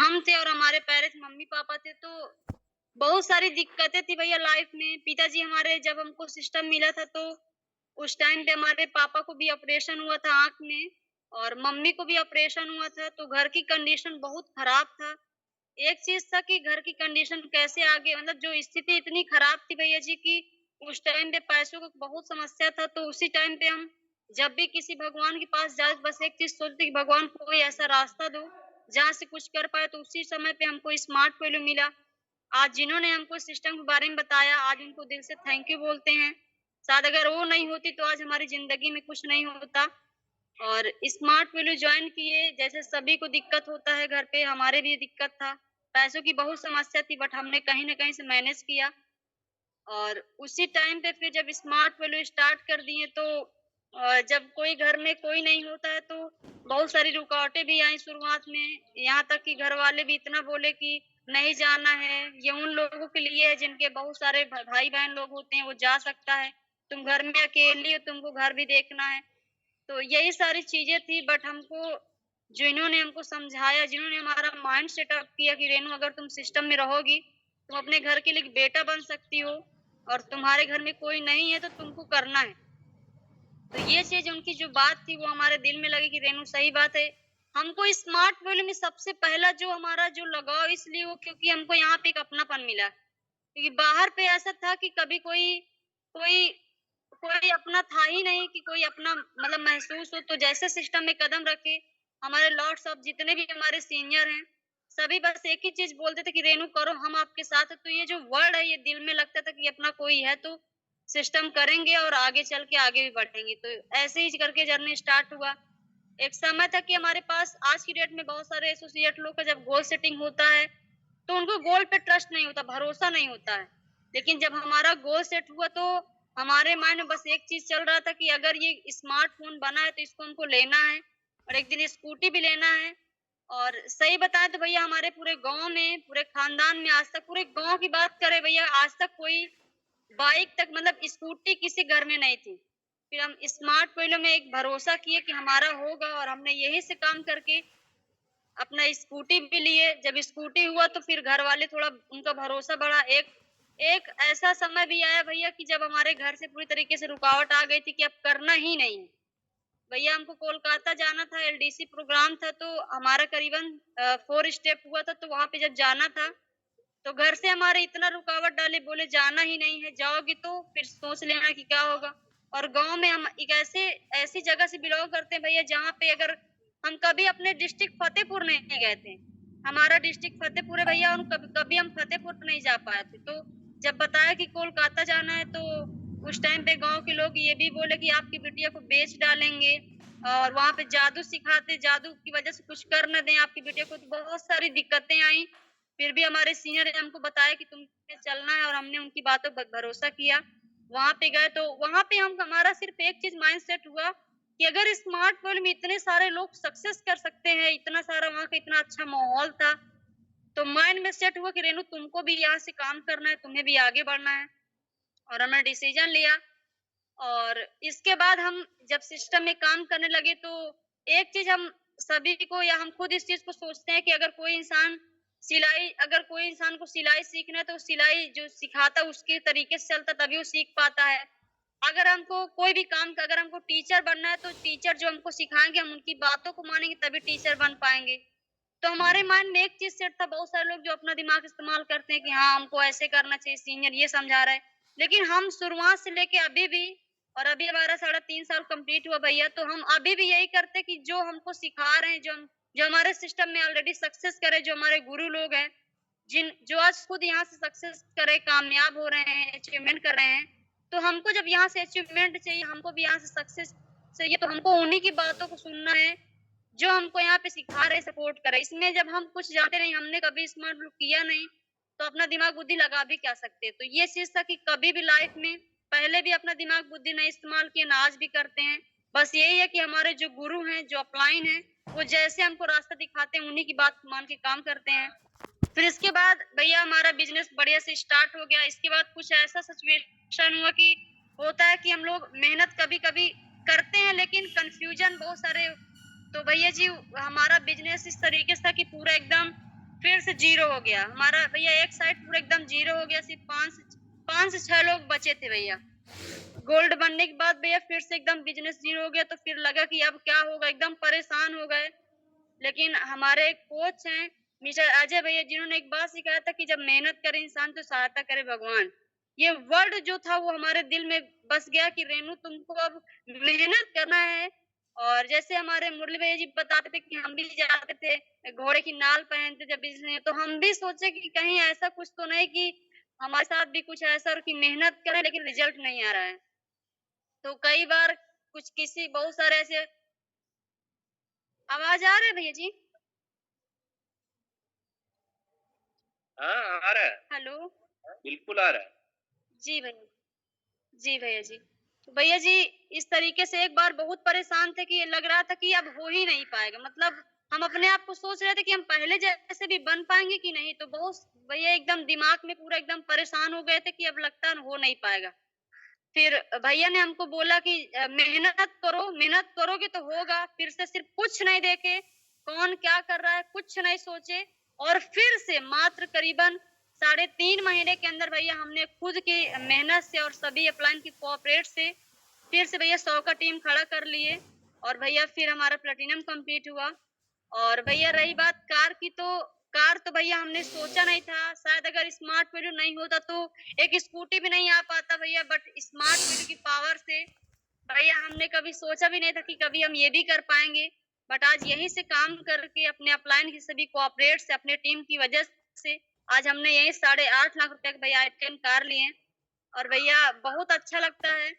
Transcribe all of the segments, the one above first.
हम थे और हमारे पेरेंट्स मम्मी पापा थे, तो बहुत सारी दिक्कतें थी भैया लाइफ में। पिताजी हमारे जब हमको सिस्टम मिला था तो उस टाइम पे हमारे पापा को भी ऑपरेशन हुआ था आँख में और मम्मी को भी ऑपरेशन हुआ था, तो घर की कंडीशन बहुत खराब था। एक चीज़ था कि घर की कंडीशन कैसे आगे मतलब जो स्थिति इतनी खराब थी भैया जी कि उस टाइम पे पैसों का बहुत समस्या था, तो उसी टाइम पे हम जब भी किसी भगवान के पास जाए बस एक चीज़ सोचते कि भगवान कोई ऐसा रास्ता दो, जहाँ से कुछ कर पाएँ, तो उसी समय पे हमको स्मार्ट वैल्यू मिला। आज जिन्होंने हमको सिस्टम के बारे में बताया, आज उनको दिल से थैंक यू बोलते हैं। शायद अगर वो नहीं होती तो आज हमारी ज़िंदगी में कुछ नहीं होता। और स्मार्ट वैल्यू जॉइन किए, जैसे सभी को दिक्कत होता है घर पे, हमारे भी दिक्कत था। पैसों की बहुत समस्या थी बट हमने कहीं न कहीं से मैनेज किया। और उसी टाइम पे फिर जब स्मार्ट वैल्यू स्टार्ट कर दिए तो जब कोई घर में कोई नहीं होता है तो बहुत सारी रुकावटें भी आई शुरुआत में। यहाँ तक कि घरवाले भी इतना बोले कि नहीं जाना है, ये उन लोगों के लिए है जिनके बहुत सारे भाई-बहन लोग होते हैं, वो जा सकता है। तुम घर में अकेली हो, तुमको घर भी देखना है। तो यही सारी चीज़ें थी बट हमको जिन्होंने हमको समझाया, जिन्होंने हमारा माइंड सेटअप किया कि रेनू अगर तुम सिस्टम में रहोगी, तुम अपने घर के लिए एक बेटा बन सकती हो और तुम्हारे घर में कोई नहीं है तो तुमको करना है। तो ये चीज़ उनकी जो बात थी वो हमारे दिल में लगी कि रेनू सही बात है। हमको स्मार्ट वैल्यू में सबसे पहला जो हमारा जो लगाव इसलिए हो क्योंकि हमको यहाँ पे एक अपनापन मिला। क्योंकि बाहर पे ऐसा था कि कभी कोई कोई कोई अपना था ही नहीं कि कोई अपना मतलब महसूस हो, तो जैसे सिस्टम में कदम रखे, हमारे लॉर्ड साहब जितने भी हमारे सीनियर हैं, सभी बस एक ही चीज़ बोलते थे कि रेनू करो हम आपके साथ हैं। तो ये जो वर्ड है ये दिल में लगता था कि अपना कोई है तो सिस्टम करेंगे और आगे चल के आगे भी बढ़ेंगे। तो ऐसे ही करके जर्नी स्टार्ट हुआ। एक समय था कि हमारे पास आज की डेट में बहुत सारे एसोसिएट लोग का जब गोल सेटिंग होता है, तो उनको गोल पे ट्रस्ट नहीं होता, भरोसा नहीं होता है। लेकिन जब हमारा गोल सेट हुआ तो हमारे माइंड में बस एक चीज़ चल रहा था कि अगर ये स्मार्टफ़ोन बना है तो इसको हमको लेना है और एक दिन स्कूटी भी लेना है। और सही बताएँ तो भैया हमारे पूरे गाँव में, पूरे खानदान में आज तक पूरे गाँव की बात करें भैया आज तक कोई बाइक तक मतलब स्कूटी किसी घर में नहीं थी। फिर हम स्मार्ट वैल्यू में एक भरोसा किए कि हमारा होगा और हमने यही से काम करके अपना स्कूटी भी लिए। जब स्कूटी हुआ तो फिर घर वाले थोड़ा उनका भरोसा बढ़ा। एक एक ऐसा समय भी आया भैया कि जब हमारे घर से पूरी तरीके से रुकावट आ गई थी कि अब करना ही नहीं है। भैया हमको कोलकाता जाना था, एलडीसी प्रोग्राम था तो हमारा करीबन 4 स्टेप हुआ था, तो वहाँ पे जब जाना था तो घर से हमारे इतना रुकावट डाले, बोले जाना ही नहीं है, जाओगी तो फिर सोच लेना कि क्या होगा। और गाँव में हम एक ऐसे ऐसी जगह से बिलॉन्ग करते हैं भैया जहाँ पे अगर हम कभी अपने डिस्ट्रिक्ट फतेहपुर नहीं गए थे। हमारा डिस्ट्रिक्ट फतेहपुर है भैया और कभी कभी हम फतेहपुर नहीं जा पाए थे। तो जब बताया कि कोलकाता जाना है तो उस टाइम पे गाँव के लोग ये भी बोले कि आपकी बिटिया को बेच डालेंगे और वहाँ पे जादू सिखाते, जादू की वजह से कुछ कर ना दें आपकी बिटिया को। तो बहुत सारी दिक्कतें आई। फिर भी हमारे सीनियर ने हमको बताया कि तुम्हें चलना है और हमने उनकी बातों पर भरोसा किया। वहाँ पे गए तो वहाँ पे हम हमारा सिर्फ़ एक चीज़ माइंड सेट हुआ कि अगर स्मार्ट वर्ल्ड में इतने सारे लोग सक्सेस कर सकते हैं, इतना सारा वहाँ का इतना अच्छा माहौल था, तो माइंड में सेट हुआ कि रेनू तुमको भी यहाँ से काम करना है, तुम्हें भी आगे बढ़ना है। और हमने डिसीज़न लिया और इसके बाद हम जब सिस्टम में काम करने लगे तो एक चीज़ हम सभी को या हम खुद इस चीज़ को सोचते हैं कि अगर कोई इंसान को सिलाई सीखना है तो सिलाई जो सिखाता है उसके तरीके से चलता तभी वो सीख पाता है। अगर हमको कोई भी काम का अगर हमको टीचर बनना है तो टीचर जो हमको सिखाएँगे हम उनकी बातों को मानेंगे तभी टीचर बन पाएँगे। तो हमारे माइंड में एक चीज़ सेट था, बहुत सारे लोग जो अपना दिमाग इस्तेमाल करते हैं कि हाँ, हमको ऐसे करना चाहिए, सीनियर ये समझा रहा है। लेकिन हम शुरुआत से लेके अभी भी और अभी हमारा साढ़े 3 साल कंप्लीट हुआ भैया, तो हम अभी भी यही करते हैं कि जो हमको सिखा रहे हैं, जो हमारे सिस्टम में ऑलरेडी सक्सेस करे, जो हमारे गुरु लोग हैं, जो आज खुद यहाँ से सक्सेस करे, कामयाब हो रहे हैं, अचीवमेंट कर रहे हैं, तो हमको जब यहाँ से अचीवमेंट चाहिए, हमको भी यहाँ से सक्सेस चाहिए, तो हमको उन्हीं की बातों को सुनना है, जो हमको यहाँ पे सिखा रहे, सपोर्ट कर रहे। इसमें जब हम कुछ जानते नहीं, हमने कभी स्मार्ट वर्क किया नहीं, तो अपना दिमाग बुद्धि लगा भी क्या सकते। तो ये चीज़ था कि कभी भी लाइफ में पहले भी अपना दिमाग बुद्धि नहीं इस्तेमाल किए, ना आज भी करते हैं। बस यही है कि हमारे जो गुरु हैं, जो अपलाइन हैं, वो जैसे हमको रास्ता दिखाते हैं, उन्हीं की बात मान के काम करते हैं। फिर इसके बाद भैया हमारा बिज़नेस बढ़िया से स्टार्ट हो गया। इसके बाद कुछ ऐसा सिचुएशन हुआ कि होता है कि हम लोग मेहनत कभी-कभी करते हैं लेकिन कन्फ्यूज़न बहुत सारे। तो भैया जी हमारा बिज़नेस इस तरीके से था कि पूरा एकदम फिर से जीरो हो गया हमारा भैया, एक साइड पूरा एकदम जीरो हो गया, सिर्फ 5 से 6 लोग बचे थे भैया। गोल्ड बनने के बाद भैया फिर से एकदम बिजनेस जीरो हो गया, तो फिर लगा कि अब क्या होगा, एकदम परेशान हो गए। लेकिन हमारे एक कोच हैं मिस्टर अजय भैया, जिन्होंने एक बात सिखाया था कि जब मेहनत करे इंसान तो सहायता करे भगवान। ये वर्ड जो था वो हमारे दिल में बस गया कि रेनू तुमको अब मेहनत करना है। और जैसे हमारे मुरली भैया जी बताते थे कि हम भी जाते थे घोड़े की नाल पहनते जब बिजनेस, तो हम भी सोचे कि कहीं ऐसा कुछ तो नहीं कि हमारे साथ भी कुछ ऐसा और कि मेहनत करें लेकिन रिजल्ट नहीं आ रहा है। तो कई बार कुछ किसी बहुत सारे ऐसे आवाज आ रहा है भैया जी? हाँ आ रहा है, हेलो। बिल्कुल आ रहा है। जी भैया। जी भैया जी। तो भैया जी इस तरीके से एक बार बहुत परेशान थे कि लग रहा था कि अब हो ही नहीं पाएगा, मतलब हम अपने आप को सोच रहे थे कि हम पहले जैसे भी बन पाएंगे कि नहीं, तो बहुत भैया एकदम दिमाग में पूरा एकदम परेशान हो गए थे कि अब लगता है हो नहीं पाएगा। फिर भैया ने हमको बोला कि मेहनत करो, मेहनत करोगे तो होगा। फिर से सिर्फ कुछ नहीं देखे, कौन क्या कर रहा है कुछ नहीं सोचे, और फिर से मात्र करीबन 3.5 महीने के अंदर भैया हमने खुद की मेहनत से और सभी अपलाइन की कोऑपरेट से फिर से भैया 100 का टीम खड़ा कर लिए। और भैया फिर हमारा प्लेटिनम कंप्लीट हुआ। और भैया रही बात कार की, तो कार तो भैया हमने सोचा नहीं था, शायद अगर स्मार्ट वीडियो नहीं होता तो एक स्कूटी भी नहीं आ पाता भैया, बट स्मार्ट वीडियो की पावर से भैया हमने कभी सोचा भी नहीं था कि कभी हम ये भी कर पाएंगे। बट आज यहीं से काम करके अपने अपलाइन की सभी कोऑपरेट से अपने टीम की वजह से आज हमने यही 8.5 लाख रुपए का भैया आइटम कार लिए। और भैया बहुत अच्छा लगता है।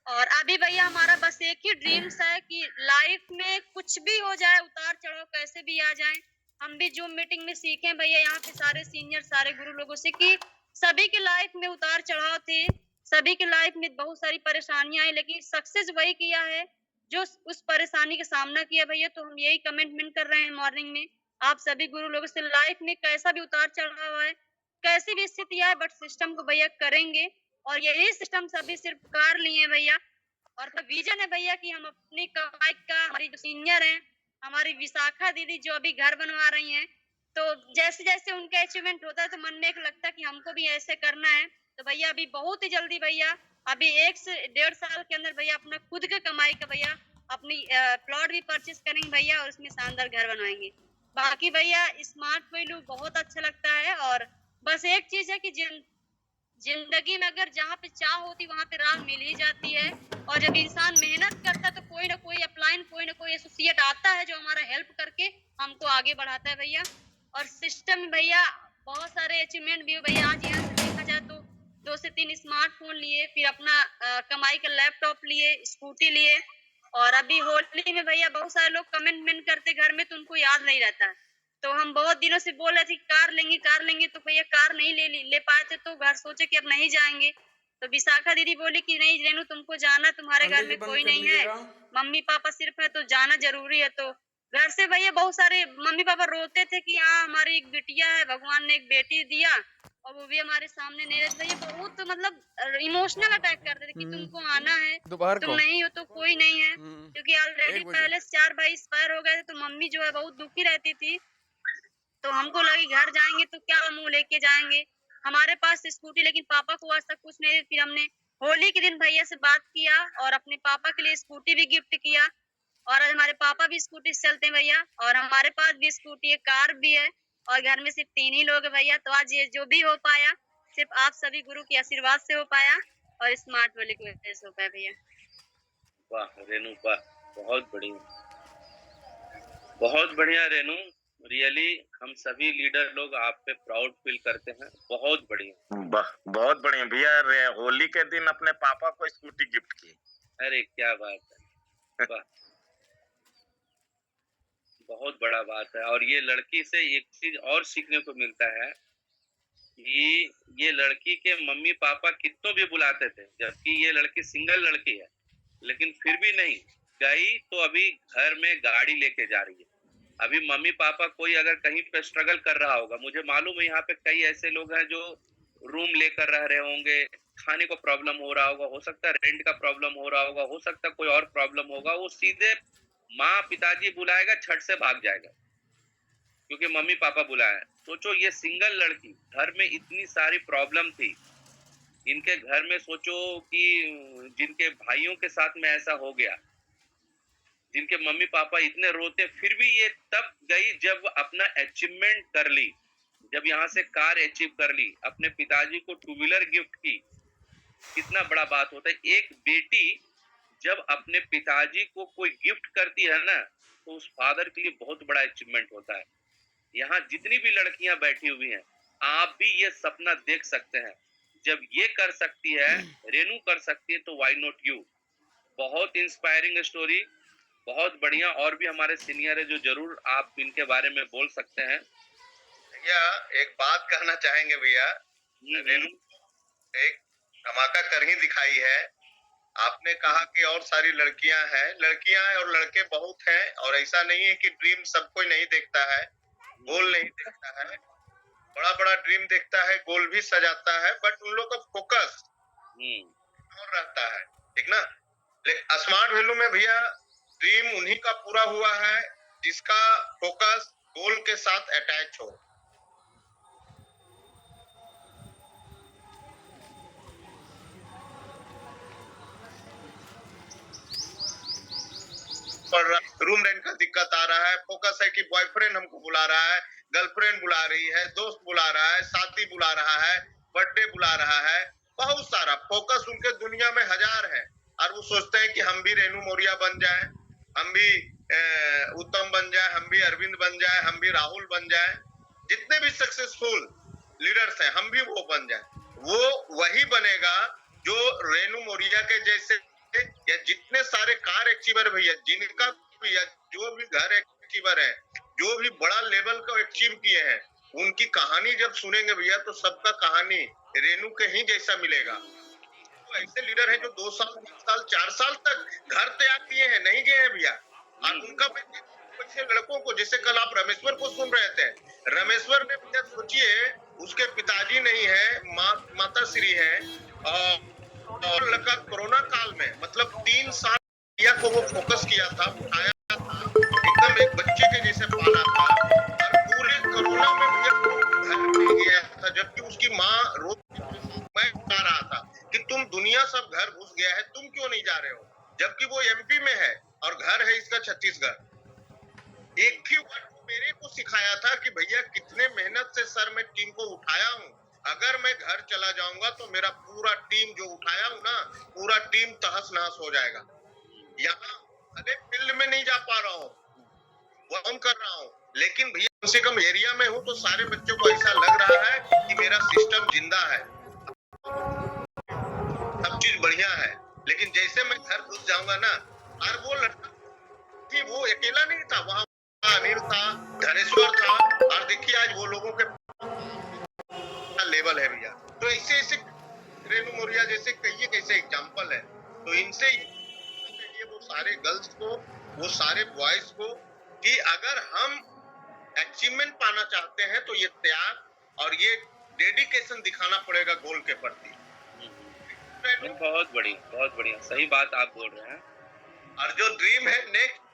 और अभी भैया हमारा बस एक ही ड्रीम्स है कि लाइफ में कुछ भी हो जाए, उतार चढ़ाव कैसे भी आ जाए, हम भी जूम मीटिंग में सीखें भैया यहाँ पे सारे सीनियर सारे गुरु लोगों से कि सभी के लाइफ में उतार चढ़ाव थे, सभी के लाइफ में बहुत सारी परेशानियां आई, लेकिन सक्सेस वही किया है जो उस परेशानी का सामना किया भैया। तो हम यही कमिटमेंट कर रहे हैं मॉर्निंग में आप सभी गुरु लोगों से, लाइफ में कैसा भी उतार चढ़ाव है, कैसी भी स्थिति आए, बट सिस्टम को भैया करेंगे। और यही सिस्टम सभी सिर्फ कार लिए भैया। और तो विजन है भैया कि हम अपनी कमाई का, हमारी जो सीनियर हैं हमारी विशाखा दीदी जो अभी घर बनवा रही हैं, तो जैसे जैसे उनका अचीवमेंट होता है तो मन में एक लगता है कि हमको भी ऐसे करना है। तो भैया अभी बहुत ही जल्दी भैया, अभी 1 से 1.5 साल के अंदर भैया अपना खुद का कमाई का भैया अपनी प्लॉट भी परचेस करेंगे भैया, और उसमें शानदार घर बनवाएंगे। बाकी भैया स्मार्ट वैल्यू बहुत अच्छा लगता है। और बस एक चीज है कि जिंदगी में अगर जहाँ पे चाह होती वहां पे राह मिल ही जाती है। और जब इंसान मेहनत करता है तो कोई ना कोई अपलाइन, कोई ना कोई एसोसिएट आता है जो हमारा हेल्प करके हमको आगे बढ़ाता है भैया। और सिस्टम में भैया बहुत सारे अचीवमेंट भी हो भैया। आज यहाँ से देखा जाए तो 2 से 3 स्मार्टफोन लिए, फिर अपना कमाई का लैपटॉप लिए, स्कूटी लिए। और अभी होली में भैया बहुत सारे लोग कमेंटमेंट करते घर में तो उनको याद नहीं रहता, तो हम बहुत दिनों से बोल रहे थे कार लेंगे कार लेंगे, तो भैया कार नहीं ले पाए थे, तो घर सोचे कि अब नहीं जाएंगे। तो विशाखा दीदी बोली कि नहीं रेनू तुमको जाना, तुम्हारे घर में कोई नहीं है, मम्मी पापा सिर्फ है तो जाना जरूरी है। तो घर से भैया बहुत सारे मम्मी पापा रोते थे कि हाँ हमारी एक बिटिया है, भगवान ने एक बेटी दिया और वो भी हमारे सामने नहीं रहती। भैया बहुत मतलब इमोशनल अटैक करते थे कि तुमको आना है, दोपहर तुम को नहीं हो तो कोई नहीं है, क्योंकि ऑलरेडी 1 बजे पहले से 4 भाई एक्सपायर हो गए थे, तो मम्मी जो है बहुत दुखी रहती थी। तो हमको लगी घर जाएंगे तो क्या मुंह लेके जाएंगे, हमारे पास स्कूटी, लेकिन पापा को आज तक कुछ नहीं। फिर हमने होली के दिन भैया से बात किया और अपने पापा के लिए स्कूटी भी गिफ्ट किया। और आज हमारे पापा भी स्कूटी से चलते हैं भैया, और हमारे पास भी स्कूटी है, कार भी है, और घर में सिर्फ 3 ही लोग है भैया। तो आज ये जो भी हो पाया सिर्फ आप सभी गुरु के आशीर्वाद से हो पाया और स्मार्ट वाले की वजह से हो पाया भैया। वाह रेनू वाह, बहुत बढ़िया, बहुत बढ़िया रेनू। रियली हम सभी लीडर लोग आप पे प्राउड फील करते हैं, बहुत बढ़िया। बहुत बढ़िया भैया, होली के दिन अपने पापा को स्कूटी गिफ्ट की। अरे क्या बात है, वाह, बहुत बड़ा बात है। और ये लड़की से एक चीज और सीखने को मिलता है कि ये लड़की के मम्मी पापा कितनों भी बुलाते थे, जबकि ये लड़की सिंगल लड़की है, लेकिन फिर भी नहीं गई, तो अभी घर में गाड़ी लेके जा रही है। अभी मम्मी पापा कोई अगर कहीं पे स्ट्रगल कर रहा होगा, मुझे मालूम है यहाँ पे कई ऐसे लोग हैं जो रूम लेकर रह रहे होंगे, खाने को प्रॉब्लम हो रहा होगा, हो सकता है रेंट का प्रॉब्लम हो रहा होगा, हो सकता है कोई और प्रॉब्लम होगा, वो सीधे माँ पिताजी बुलाएगा छठ से भाग जाएगा। क्योंकि मम्मी पापा बुलाए। सोचो ये सिंगल लड़की, घर में इतनी सारी प्रॉब्लम थी, इनके घर में सोचो कि जिनके भाइयों के साथ में ऐसा हो गया, जिनके मम्मी पापा इतने रोते, फिर भी ये तब गई जब अपना अचीवमेंट कर ली, जब यहाँ से कार अचीव कर ली, अपने पिताजी को टू व्हीलर गिफ्ट की। कितना बड़ा बात होता है, एक बेटी जब अपने पिताजी को कोई गिफ्ट करती है ना, तो उस फादर के लिए बहुत बड़ा अचीवमेंट होता है। यहाँ जितनी भी लड़कियां बैठी हुई हैं, आप भी ये सपना देख सकते हैं। जब ये कर सकती है, रेनू कर सकती है, तो व्हाई नॉट यू। बहुत इंस्पायरिंग स्टोरी, बहुत बढ़िया। और भी हमारे सीनियर है जो जरूर आप इनके बारे में बोल सकते हैं। भैया एक बात कहना चाहेंगे भैया, रेनू एक धमाका कर ही दिखाई है। आपने कहा कि और सारी लड़कियां हैं, लड़कियां और लड़के बहुत हैं, और ऐसा नहीं है कि ड्रीम सब कोई नहीं देखता है, गोल नहीं देखता है, बड़ा बड़ा ड्रीम देखता है, गोल भी सजाता है, बट उन लोग का फोकस और रहता है, ठीक ना। स्मार्ट वैल्यू में भैया ड्रीम उन्हीं का पूरा हुआ है जिसका फोकस गोल के साथ अटैच हो। रूम रेंट का दिक्कत आ रहा है, फोकस है कि बॉयफ्रेंड हमको बुला रहा है, गर्लफ्रेंड बुला रही है, दोस्त बुला रहा है, शादी बुला रहा है, बर्थडे बुला रहा है, बहुत सारा फोकस उनके दुनिया में हजार है। और वो सोचते हैं कि हम भी रेनू मौर्य बन जाए, हम भी उत्तम बन जाए, हम भी अरविंद बन जाए, हम भी राहुल बन जाए, जितने भी सक्सेसफुल लीडर्स हैं हम भी वो बन जाए। वो वही बनेगा जो रेनू मौर्य के जैसे, या जितने सारे कार अचीवर भैया, जिनका भैया जो भी घर अचीवर है, जो भी बड़ा लेवल का अचीव किए हैं, उनकी कहानी जब सुनेंगे भैया तो सबका कहानी रेनू के ही जैसा मिलेगा। तो ऐसे लीडर हैं जो 2 साल 3 साल 4 साल तक घर तैयार किए हैं, नहीं गए हैं भैया। और उनका बच्चे लड़कों को, जैसे कल आप रमेश्वर को सुन रहे थे, रमेश्वर ने भैया सोचिए उसके पिताजी नहीं है, माता श्री है, और लगा कोरोना काल में, मतलब 3 साल को वो फोकस किया था, उठाया था, एकदम एक बच्चे के जैसे पाला था, और पूरे कोरोना में भैया घर नहीं गया था, जबकि उसकी माँ रोज मैं बता रहा था कि तुम दुनिया सब घर घुस गया है, तुम क्यों नहीं जा रहे हो, जबकि वो एमपी में है और घर है इसका छत्तीसगढ़। एक ही वर्ड मेरे को सिखाया था कि भैया कितने मेहनत से सर मैं टीम को उठाया हूँ, अगर मैं घर चला जाऊंगा तो मेरा पूरा टीम जो उठाया हूँ ना, पूरा टीम तहस नहस हो जाएगा। यहाँ अरे फील्ड में नहीं जा पा रहा हूँ, वो कर रहा हूँ, लेकिन भैया कम से कम एरिया में हूँ, तो सारे बच्चों को ऐसा लग रहा है कि मेरा सिस्टम जिंदा है, सब चीज बढ़िया है। लेकिन जैसे मैं घर घुस जाऊंगा ना, और वो लड़का थी, वो अकेला नहीं था, वहाँ अनिल था, धनेश्वर था, और देखिए आज वो लोगों के लेवल है भैया। तो ऐसे ऐसे रेनू मौर्य जैसे कई कैसे एग्जाम्पल है, तो इनसे ये वो सारे गर्ल्स को, वो सारे बॉयज को, कि अगर हम अचीवमेंट पाना चाहते हैं तो ये त्याग और ये डेडिकेशन दिखाना पड़ेगा गोल के प्रति। बहुत बढ़िया, सही बात आप बोल रहे हैं। और जो ड्रीम है नेक्स्ट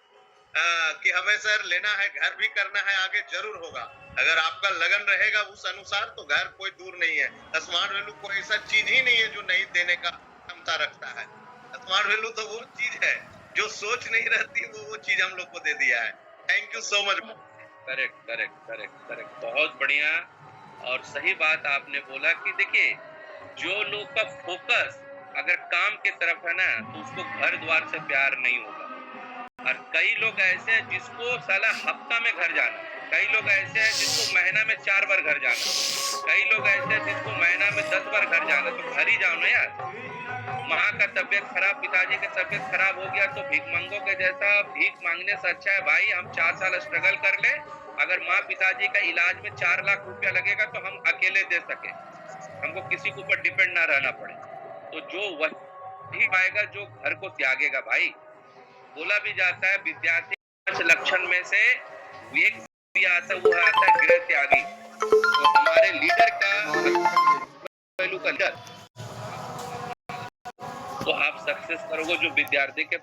कि हमें सर लेना है, घर भी करना है, आगे जरूर होगा। अगर आपका लगन रहेगा उस अनुसार तो घर कोई दूर नहीं है। स्मार्ट वैल्यू कोई ऐसा चीज ही नहीं है जो नहीं देने का क्षमता रखता है। स्मार्ट वैल्यू तो वो चीज है जो सोच नहीं रहती, वो चीज हम लोग को दे दिया है। Thank you so much. Correct, बहुत बढ़िया और सही बात आपने बोला कि देखिए जो लोग का फोकस अगर काम के तरफ है ना, तो उसको घर द्वार से प्यार नहीं होगा। और कई लोग ऐसे हैं जिसको साला हफ्ता में घर जाना, कई लोग ऐसे हैं जिसको महीना में 4 बार घर जाना, कई लोग ऐसे हैं जिसको महीना में 10 बार घर जाना। तो घर ही जाओ ना यार। माँ का तबियत खराब, पिताजी की तबियत खराब हो गया तो भिखमंगों के जैसा भीख मांगने से अच्छा है भाई हम 4 साल स्ट्रगल कर ले, अगर माँ पिताजी का इलाज में 4 लाख रुपया लगेगा तो हम अकेले दे सके, हमको किसी के ऊपर डिपेंड ना रहना पड़े। तो जो वही पाएगा जो घर को त्यागेगा भाई। बोला भी जाता है विद्यार्थी 5 लक्षण में से एक भी आता है, वो आता है गृह त्यागी। तो हमारे लीडर का पहलू का डर, तो आप सक्सेस करोगे जो विद्यार्थी के